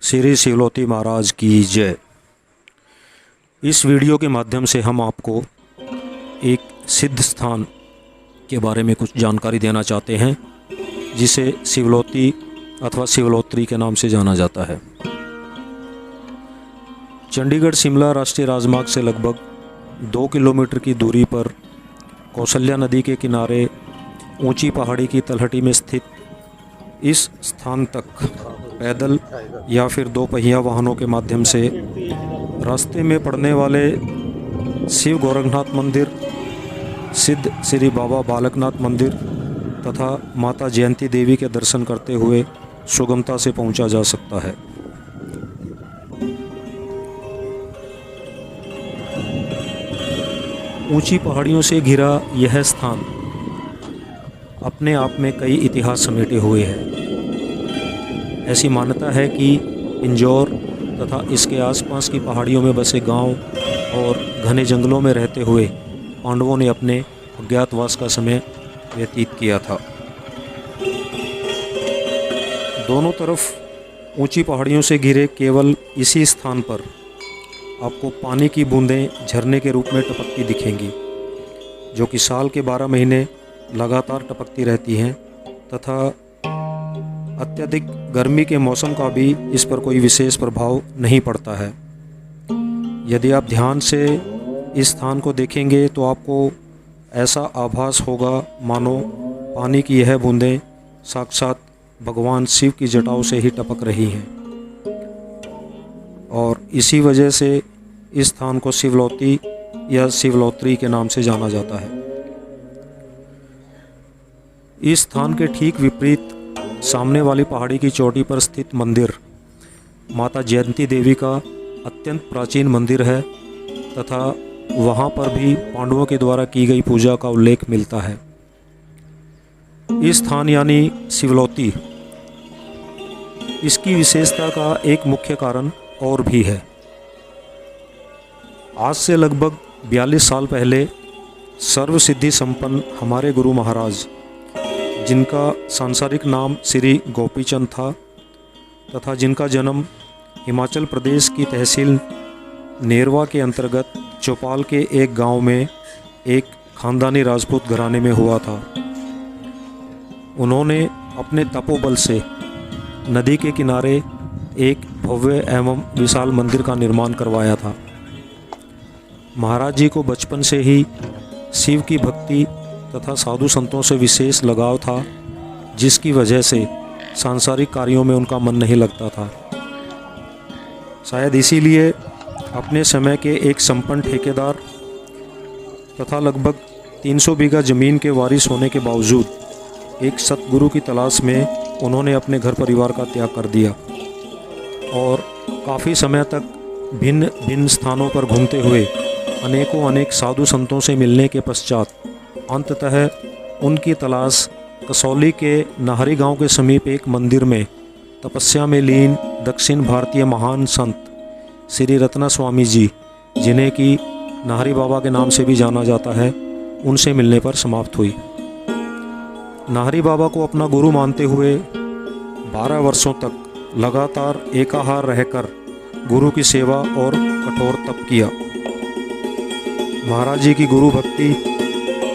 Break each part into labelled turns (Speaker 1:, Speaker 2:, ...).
Speaker 1: श्री शिवलोती महाराज की जय। इस वीडियो के माध्यम से हम आपको एक सिद्ध स्थान के बारे में कुछ जानकारी देना चाहते हैं, जिसे शिवलोती अथवा शिवलोत्री के नाम से जाना जाता है। चंडीगढ़ शिमला राष्ट्रीय राजमार्ग से लगभग 2 किलोमीटर की दूरी पर कौशल्या नदी के किनारे ऊंची पहाड़ी की तलहटी में स्थित इस स्थान तक पैदल या फिर 2 पहिया वाहनों के माध्यम से रास्ते में पड़ने वाले शिव गोरखनाथ मंदिर, सिद्ध श्री बाबा बालकनाथ मंदिर तथा माता जयंती देवी के दर्शन करते हुए सुगमता से पहुंचा जा सकता है। ऊंची पहाड़ियों से घिरा यह स्थान अपने आप में कई इतिहास समेटे हुए है। ऐसी मान्यता है कि इंजौर तथा इसके आसपास की पहाड़ियों में बसे गांव और घने जंगलों में रहते हुए पांडवों ने अपने अज्ञातवास का समय व्यतीत किया था। दोनों तरफ ऊंची पहाड़ियों से घिरे केवल इसी स्थान पर आपको पानी की बूंदें झरने के रूप में टपकती दिखेंगी, जो कि साल के 12 महीने लगातार टपकती रहती हैं तथा अत्यधिक गर्मी के मौसम का भी इस पर कोई विशेष प्रभाव नहीं पड़ता है। यदि आप ध्यान से इस स्थान को देखेंगे तो आपको ऐसा आभास होगा मानो पानी की यह बूंदें साक्षात भगवान शिव की जटाओं से ही टपक रही हैं, और इसी वजह से इस स्थान को शिवलोती या शिवलोत्री के नाम से जाना जाता है। इस स्थान के ठीक विपरीत सामने वाली पहाड़ी की चोटी पर स्थित मंदिर माता जयंती देवी का अत्यंत प्राचीन मंदिर है तथा वहाँ पर भी पांडवों के द्वारा की गई पूजा का उल्लेख मिलता है। इस स्थान यानी शिवलोती, इसकी विशेषता का एक मुख्य कारण और भी है। आज से लगभग 42 साल पहले सर्वसिद्धि संपन्न हमारे गुरु महाराज, जिनका सांसारिक नाम श्री गोपीचंद था तथा जिनका जन्म हिमाचल प्रदेश की तहसील नेरवा के अंतर्गत चौपाल के एक गांव में एक खानदानी राजपूत घराने में हुआ था, उन्होंने अपने तपोबल से नदी के किनारे एक भव्य एवं विशाल मंदिर का निर्माण करवाया था। महाराज जी को बचपन से ही शिव की भक्ति तथा साधु संतों से विशेष लगाव था, जिसकी वजह से सांसारिक कार्यों में उनका मन नहीं लगता था। शायद इसीलिए अपने समय के एक संपन्न ठेकेदार तथा लगभग 300 बीघा ज़मीन के वारिस होने के बावजूद एक सतगुरु की तलाश में उन्होंने अपने घर परिवार का त्याग कर दिया और काफ़ी समय तक भिन्न भिन्न स्थानों पर घूमते हुए अनेक साधु संतों से मिलने के पश्चात अंततः उनकी तलाश कसौली के नाहरी गांव के समीप एक मंदिर में तपस्या में लीन दक्षिण भारतीय महान संत श्री रत्ना स्वामी जी, जिन्हें कि नाहरी बाबा के नाम से भी जाना जाता है, उनसे मिलने पर समाप्त हुई। नाहरी बाबा को अपना गुरु मानते हुए 12 वर्षों तक लगातार एकाहार रहकर गुरु की सेवा और कठोर तप किया। महाराज जी की गुरु भक्ति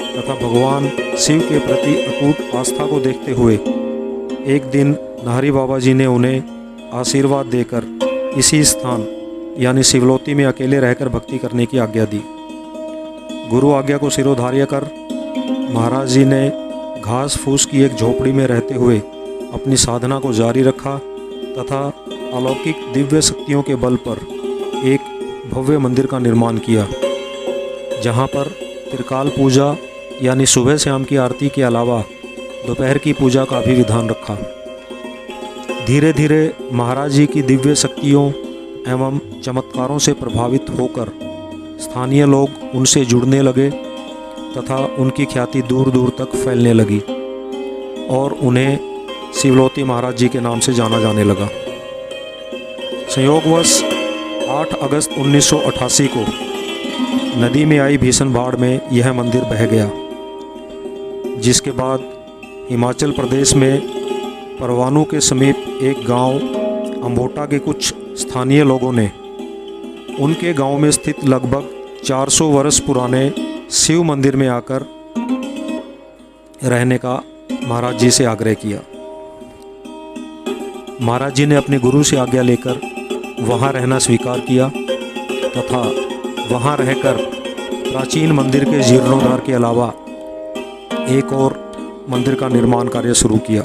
Speaker 1: तथा भगवान शिव के प्रति अटूट आस्था को देखते हुए एक दिन नाहरी बाबा जी ने उन्हें आशीर्वाद देकर इसी स्थान यानी शिवलोती में अकेले रहकर भक्ति करने की आज्ञा दी। गुरु आज्ञा को सिरोधार्य कर महाराज जी ने घास फूस की एक झोपड़ी में रहते हुए अपनी साधना को जारी रखा तथा अलौकिक दिव्य शक्तियों के बल पर एक भव्य मंदिर का निर्माण किया, जहाँ पर त्रिकाल पूजा यानी सुबह शाम की आरती के अलावा दोपहर की पूजा का भी विधान रखा। धीरे धीरे महाराज जी की दिव्य शक्तियों एवं चमत्कारों से प्रभावित होकर स्थानीय लोग उनसे जुड़ने लगे तथा उनकी ख्याति दूर दूर तक फैलने लगी और उन्हें शिवलोती महाराज जी के नाम से जाना जाने लगा। संयोगवश 8 अगस्त 1988 को नदी में आई भीषण बाढ़ में यह मंदिर बह गया, जिसके बाद हिमाचल प्रदेश में परवाणू के समीप एक गांव अम्बोटा के कुछ स्थानीय लोगों ने उनके गांव में स्थित लगभग 400 वर्ष पुराने शिव मंदिर में आकर रहने का महाराज जी से आग्रह किया। महाराज जी ने अपने गुरु से आज्ञा लेकर वहां रहना स्वीकार किया तथा वहां रहकर प्राचीन मंदिर के जीर्णोद्धार के अलावा एक और मंदिर का निर्माण कार्य शुरू किया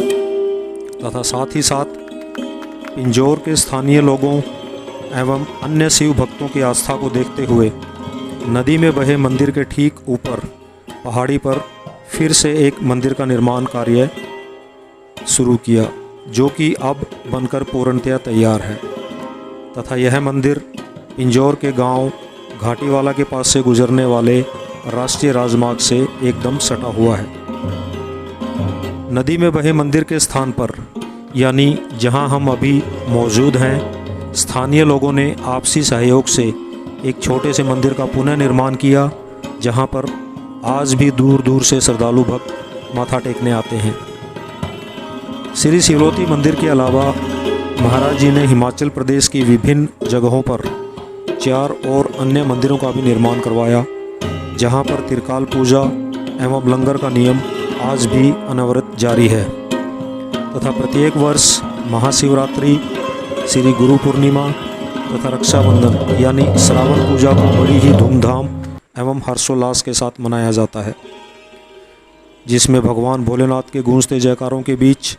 Speaker 1: तथा साथ ही साथ पिंजौर के स्थानीय लोगों एवं अन्य शिव भक्तों की आस्था को देखते हुए नदी में बहे मंदिर के ठीक ऊपर पहाड़ी पर फिर से एक मंदिर का निर्माण कार्य शुरू किया, जो कि अब बनकर पूर्णतया तैयार है तथा यह मंदिर पिंजौर के गांव घाटीवाला के पास से गुजरने वाले राष्ट्रीय राजमार्ग से एकदम सटा हुआ है। नदी में बहे मंदिर के स्थान पर यानी जहां हम अभी मौजूद हैं, स्थानीय लोगों ने आपसी सहयोग से एक छोटे से मंदिर का पुनः निर्माण किया, जहां पर आज भी दूर दूर से श्रद्धालु भक्त माथा टेकने आते हैं। श्री शिवलोती मंदिर के अलावा महाराज जी ने हिमाचल प्रदेश की विभिन्न जगहों पर 4 और अन्य मंदिरों का भी निर्माण करवाया, जहां पर त्रिकाल पूजा एवं लंगर का नियम आज भी अनवरत जारी है तथा प्रत्येक वर्ष महाशिवरात्रि, श्री गुरु पूर्णिमा तथा रक्षाबंधन यानी श्रावण पूजा को बड़ी ही धूमधाम एवं हर्षोल्लास के साथ मनाया जाता है, जिसमें भगवान भोलेनाथ के गूंजते जयकारों के बीच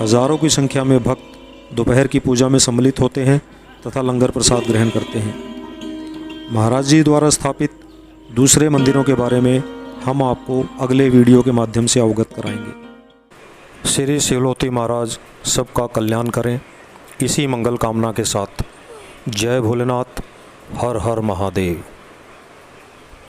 Speaker 1: हजारों की संख्या में भक्त दोपहर की पूजा में सम्मिलित होते हैं तथा लंगर प्रसाद ग्रहण करते हैं। महाराज जी द्वारा स्थापित दूसरे मंदिरों के बारे में हम आपको अगले वीडियो के माध्यम से अवगत कराएंगे। श्री शिवलोती महाराज सबका कल्याण करें, इसी मंगल कामना के साथ जय भोलेनाथ, हर हर महादेव।